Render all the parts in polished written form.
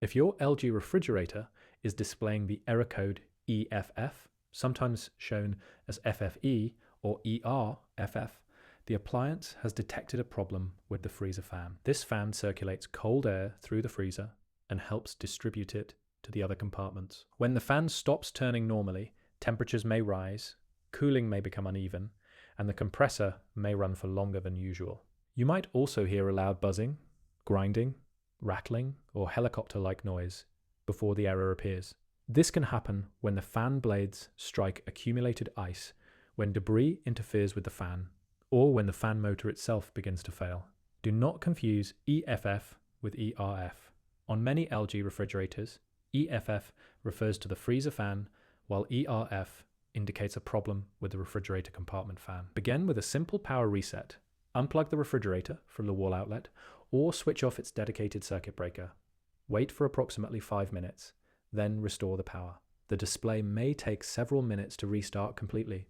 If your LG refrigerator is displaying the error code EFF, sometimes shown as FFE or ERFF, the appliance has detected a problem with the freezer fan. This fan circulates cold air through the freezer and helps distribute it to the other compartments. When the fan stops turning normally, temperatures may rise, cooling may become uneven, and the compressor may run for longer than usual. You might also hear a loud buzzing, grinding, rattling, or helicopter-like noise before the error appears. This can happen when the fan blades strike accumulated ice, when debris interferes with the fan, or when the fan motor itself begins to fail. Do not confuse EFF with ERF. On many LG refrigerators, EFF refers to the freezer fan, while ERF indicates a problem with the refrigerator compartment fan. Begin with a simple power reset. Unplug the refrigerator from the wall outlet or switch off its dedicated circuit breaker. Wait for approximately 5 minutes, then restore the power. The display may take several minutes to restart completely.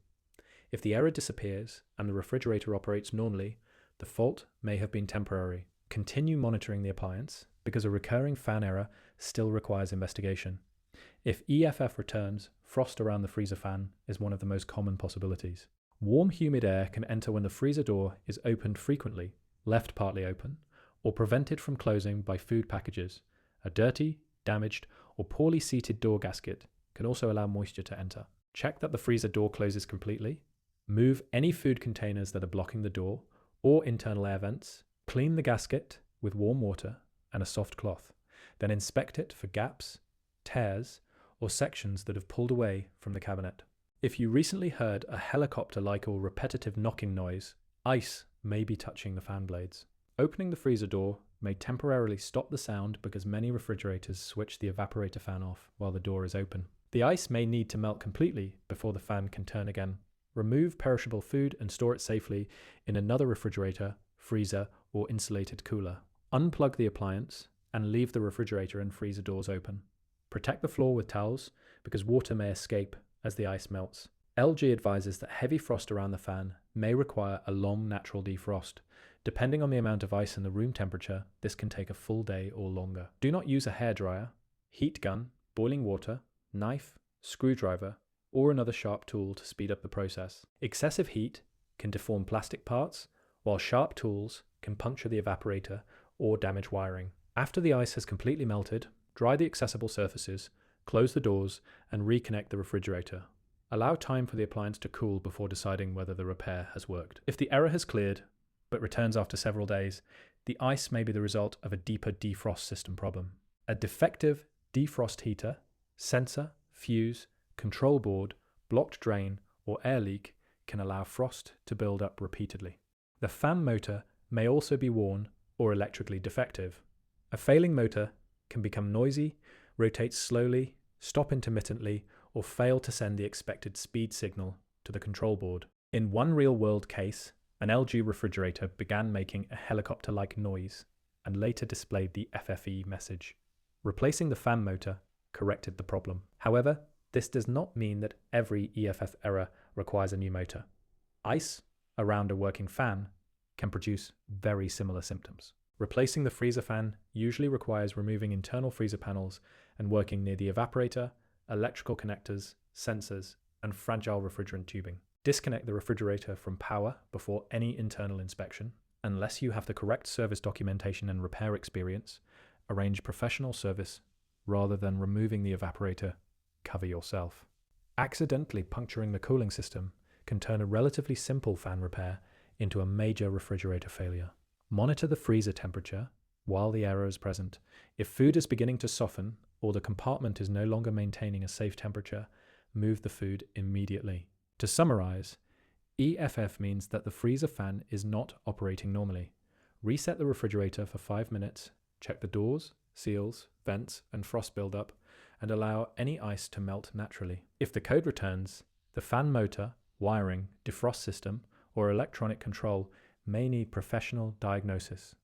If the error disappears and the refrigerator operates normally, the fault may have been temporary. Continue monitoring the appliance because a recurring fan error still requires investigation. If EFF returns, frost around the freezer fan is one of the most common possibilities. Warm, humid air can enter when the freezer door is opened frequently, left partly open, or prevented from closing by food packages. A dirty, damaged, or poorly seated door gasket can also allow moisture to enter. Check that the freezer door closes completely. Move any food containers that are blocking the door or internal air vents. Clean the gasket with warm water and a soft cloth. Then inspect it for gaps, tears, or sections that have pulled away from the cabinet. If you recently heard a helicopter-like or repetitive knocking noise, ice may be touching the fan blades. Opening the freezer door may temporarily stop the sound because many refrigerators switch the evaporator fan off while the door is open. The ice may need to melt completely before the fan can turn again. Remove perishable food and store it safely in another refrigerator, freezer, or insulated cooler. Unplug the appliance and leave the refrigerator and freezer doors open. Protect the floor with towels because water may escape as the ice melts. LG advises that heavy frost around the fan may require a long natural defrost. Depending on the amount of ice and the room temperature, this can take a full day or longer. Do not use a hairdryer, heat gun, boiling water, knife, screwdriver, or another sharp tool to speed up the process. Excessive heat can deform plastic parts, while sharp tools can puncture the evaporator or damage wiring. After the ice has completely melted, dry the accessible surfaces, close the doors, and reconnect the refrigerator. Allow time for the appliance to cool before deciding whether the repair has worked. If the error has cleared, but returns after several days, the ice may be the result of a deeper defrost system problem. A defective defrost heater, sensor, fuse, control board, blocked drain, or air leak can allow frost to build up repeatedly. The fan motor may also be worn or electrically defective. A failing motor can become noisy, rotate slowly, stop intermittently, or fail to send the expected speed signal to the control board. In one real-world case, an LG refrigerator began making a helicopter-like noise and later displayed the FFE message. Replacing the fan motor corrected the problem. However, this does not mean that every EFF error requires a new motor. Ice around a working fan can produce very similar symptoms. Replacing the freezer fan usually requires removing internal freezer panels and working near the evaporator, electrical connectors, sensors, and fragile refrigerant tubing. Disconnect the refrigerator from power before any internal inspection. Unless you have the correct service documentation and repair experience, arrange professional service rather than removing the evaporator. Cover yourself. Accidentally puncturing the cooling system can turn a relatively simple fan repair into a major refrigerator failure. Monitor the freezer temperature while the error is present. If food is beginning to soften or the compartment is no longer maintaining a safe temperature, move the food immediately. To summarize, EFF means that the freezer fan is not operating normally. Reset the refrigerator for 5 minutes, check the doors, seals, vents, and frost buildup, and allow any ice to melt naturally. If the code returns, the fan motor, wiring, defrost system, or electronic control may need professional diagnosis.